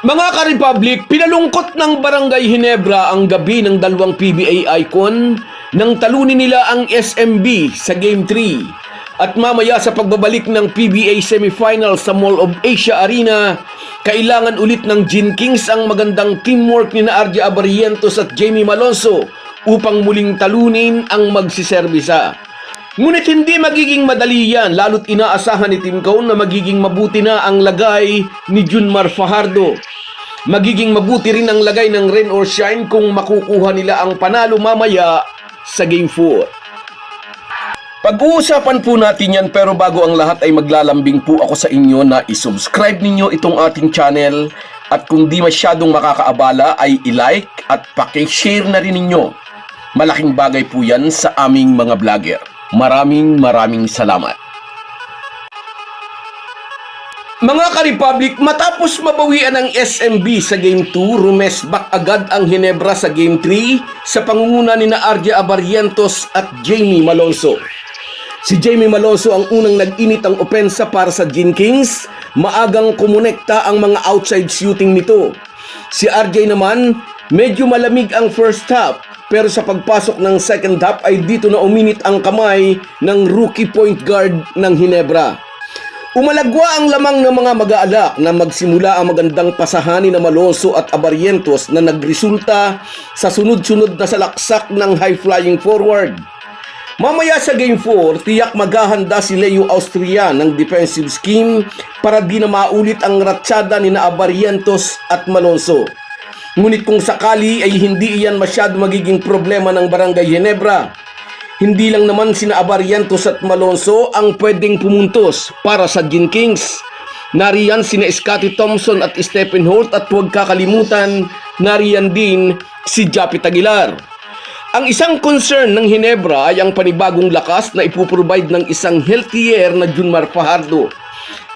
Mga ka-Republic, pinalungkot ng Barangay Ginebra ang gabi ng dalawang PBA icon nang talunin nila ang SMB sa Game 3. At mamaya sa pagbabalik ng PBA semifinal sa Mall of Asia Arena, kailangan ulit ng Gin Kings ang magandang teamwork ni RJ Abarientos at Jamie Malonzo upang muling talunin ang magsiserbisa. Ngunit hindi magiging madali yan, lalo't inaasahan ni Team Cone na magiging mabuti na ang lagay ni Junmar Fajardo. Magiging mabuti rin ang lagay ng Rain or Shine kung makukuha nila ang panalo mamaya sa Game 4. Pag-uusapan po natin yan, pero bago ang lahat ay maglalambing po ako sa inyo na isubscribe ninyo itong ating channel at kung di masyadong makakaabala ay i-like at paki-share na rin ninyo. Malaking bagay po yan sa aming mga vlogger. Maraming salamat. Mga ka-Republic, matapos mabawian ng SMB sa Game 2, rumesbak agad ang Ginebra sa Game 3 sa pangunguna ni RJ Abarientos at Jamie Malonzo. Si Jamie Malonzo ang unang nag-init ang opensa para sa Gin Kings, maagang kumonekta ang mga outside shooting nito. Si RJ naman, medyo malamig ang first half, pero sa pagpasok ng second half ay dito na uminit ang kamay ng rookie point guard ng Ginebra. Umalagwa ang lamang ng mga mag-aalak na magsimula ang magandang pasahanin na Malonzo at Abarientos na nagresulta sa sunod-sunod na salaksak ng high-flying forward. Mamaya sa Game 4, tiyak maghahanda si Leo Austria ng defensive scheme para di na maulit ang ratsyada ni Abarientos at Malonzo. Ngunit kung sakali ay hindi iyan masyado magiging problema ng Barangay Ginebra. Hindi lang naman sina Abarientos at Malonzo ang pwedeng pumuntos para sa Gin Kings. Nariyan sina Scottie Thompson at Stephen Holt at huwag kakalimutan, nariyan din si Japit Aguilar. Ang isang concern ng Ginebra ay ang panibagong lakas na ipuprovide ng isang healthier na Junmar Fajardo.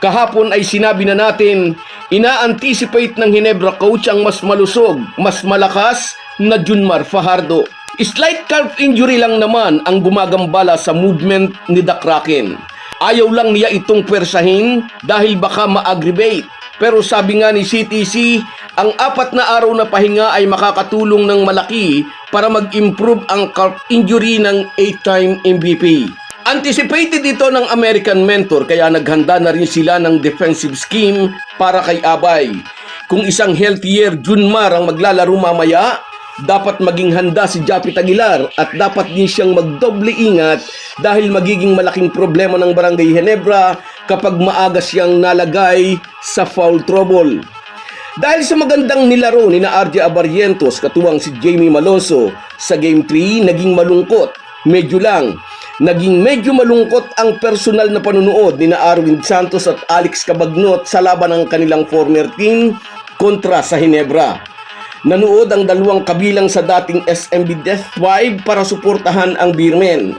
Kahapon ay sinabi na natin, ina-anticipate ng Ginebra coach ang mas malusog, mas malakas na Junmar Fajardo. Slight calf injury lang naman ang gumagambala sa movement ni The Kraken. Ayaw lang niya itong pwersahin dahil baka ma-aggravate. Pero sabi nga ni CTC, ang 4 na araw na pahinga ay makakatulong ng malaki para mag-improve ang calf injury ng 8-time MVP. Anticipated ito ng American mentor kaya naghanda na rin sila ng defensive scheme para kay Abay. Kung isang healthier Junmar ang maglalaro mamaya, dapat maging handa si Japit Aguilar at dapat din siyang magdoble ingat dahil magiging malaking problema ng Barangay Ginebra kapag maaga siyang nalagay sa foul trouble. Dahil sa magandang nilaro ni RJ Abarientos katuwang si Jamie Malonzo sa Game 3, naging malungkot, naging medyo malungkot ang personal na panunood ni Arwin Santos at Alex Cabagnot sa laban ng kanilang former team kontra sa Ginebra. Nanood ang dalawang kabilang sa dating SMB Death Tribe para suportahan ang Beermen.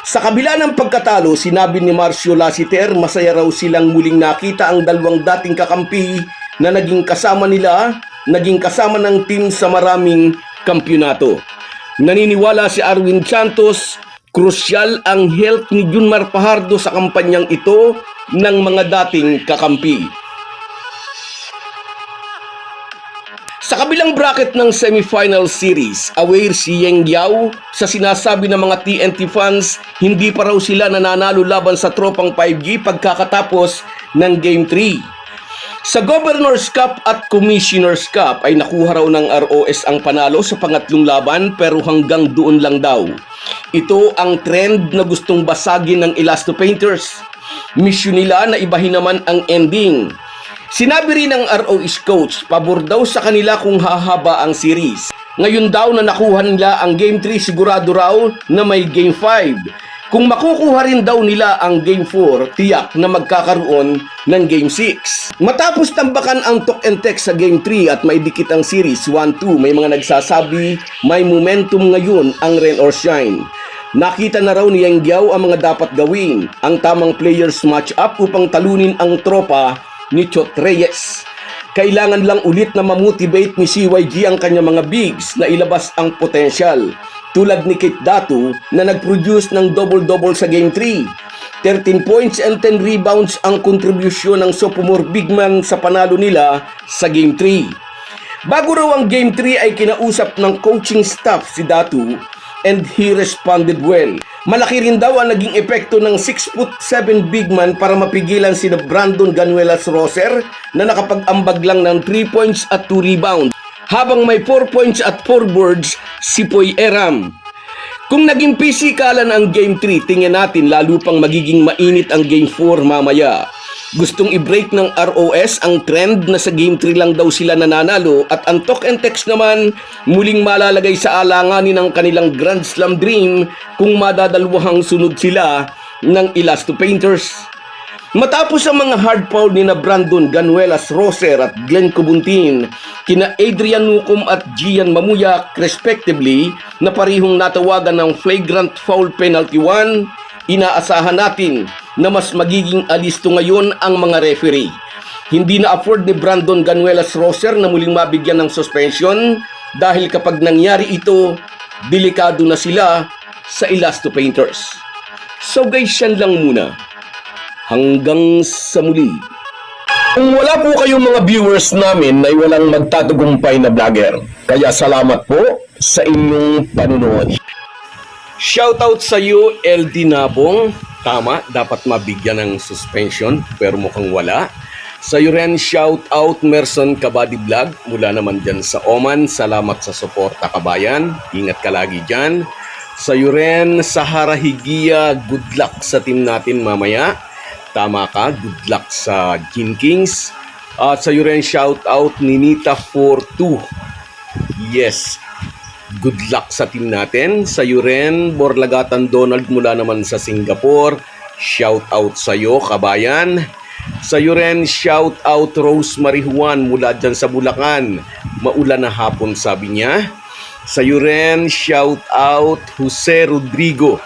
Sa kabila ng pagkatalo, sinabi ni Marcio Lassiter masaya raw silang muling nakita ang dalawang dating kakampi na naging kasama ng team sa maraming kampyonato. Naniniwala si Arwin Santos, krusyal ang health ni Junmar Fajardo sa kampanyang ito ng mga dating kakampi. Sa kabilang bracket ng semifinal series, aware si Yeng Yao sa sinasabi ng mga TNT fans, hindi pa raw sila nananalo laban sa tropang 5G pagkakatapos ng Game 3. Sa Governor's Cup at Commissioner's Cup ay nakuha raw ng ROS ang panalo sa pangatlong laban pero hanggang doon lang daw. Ito ang trend na gustong basagin ng Elasto Painters. Mission nila na ibahin naman ang ending. Sinabi rin ng ROS coach, pabor daw sa kanila kung hahaba ang series. Ngayon daw na nakuha nila ang Game 3, sigurado raw na may Game 5. Kung makukuha rin daw nila ang Game 4, tiyak na magkakaroon ng Game 6. Matapos tambakan ang talk and text sa Game 3 at may dikit ang series 1-2, may mga nagsasabi may momentum ngayon ang Rain or Shine. Nakita na raw ni Yeng Yao ang mga dapat gawin, ang tamang players match up upang talunin ang tropa ni Chot Reyes. Kailangan lang ulit na mamotivate ni CYG ang kanyang mga bigs na ilabas ang potensyal. Tulad ni Kit Datu na nag-produce ng double-double sa Game 3. 13 points and 10 rebounds ang kontribusyon ng sophomore big man sa panalo nila sa Game 3. Bago raw ang Game 3 ay kinausap ng coaching staff si Datu and he responded well. Malaki rin daw ang naging epekto ng 6'7" big man para mapigilan sina Brandon Ganuelas Roser na nakapag-ambag lang ng 3 points at 2 rebounds, habang may 4 points at 4 boards si Poy Eram. Kung naging pisikalan ang Game 3, tingnan natin lalo pang magiging mainit ang Game 4 mamaya. Gustong i-break ng ROS ang trend na sa Game 3 lang daw sila nananalo at ang talk and text naman muling malalagay sa alanganin ng kanilang Grand Slam dream kung madadalawahang sunod sila ng Elasto Painters. Matapos ang mga hard foul ni na Brandon Ganuelas Roser at Glenn Cubuntin, kina Adrian Nucom at Gian Mamuyak respectively na parihong natawagan ng flagrant foul penalty 1, inaasahan natin na mas magiging alisto ngayon ang mga referee. Hindi na afford ni Brandon Ganuelas Roser na muling mabigyan ng suspension dahil kapag nangyari ito, delikado na sila sa Elasto Painters. So guys, yan lang muna. Hanggang sa muli. Kung wala po kayong mga viewers namin ay walang magtatagumpay na vlogger. Kaya salamat po sa inyong panunood. Shoutout sa iyo, LD Nabong. Tama, dapat mabigyan ng suspension pero mukhang wala. Sa iyo rin, shoutout Merson Kabady Vlog. Mula naman dyan sa Oman. Salamat sa suporta kabayan. Ingat ka lagi dyan. Sa iyo rin, Sahara Higia. Good luck sa team natin mamaya. Tama ka, good luck sa Gin Kings. At sa iyo rin, shout out ni Nita42. Yes, good luck sa team natin. Sa iyo rin, Borlagatan Donald mula naman sa Singapore. Shout out sa iyo, kabayan. Sa iyo rin, shout out Rosemary Juan mula dyan sa Bulacan. Maulan na hapon, sabi niya. Sa iyo rin, shout out Jose Rodrigo.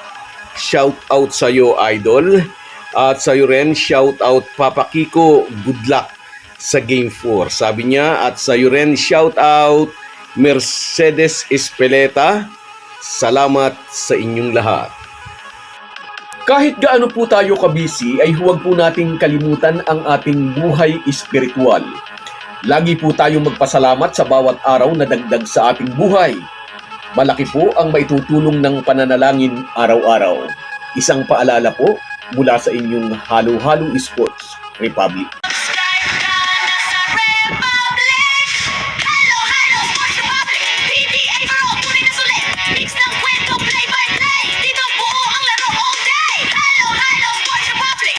Shout out sa iyo, idol. At sa iyo rin, shout out Papa Kiko, good luck sa Game 4. Sabi niya, at sa iyo rin, shout out Mercedes Espeleta. Salamat sa inyong lahat. Kahit gaano po tayo kabisi, ay huwag po nating kalimutan ang ating buhay espiritual. Lagi po tayong magpasalamat sa bawat araw na dagdag sa ating buhay. Malaki po ang maitutulong ng pananalangin araw-araw. Isang paalala po, mula sa inyong Halo Halo Sports Republic.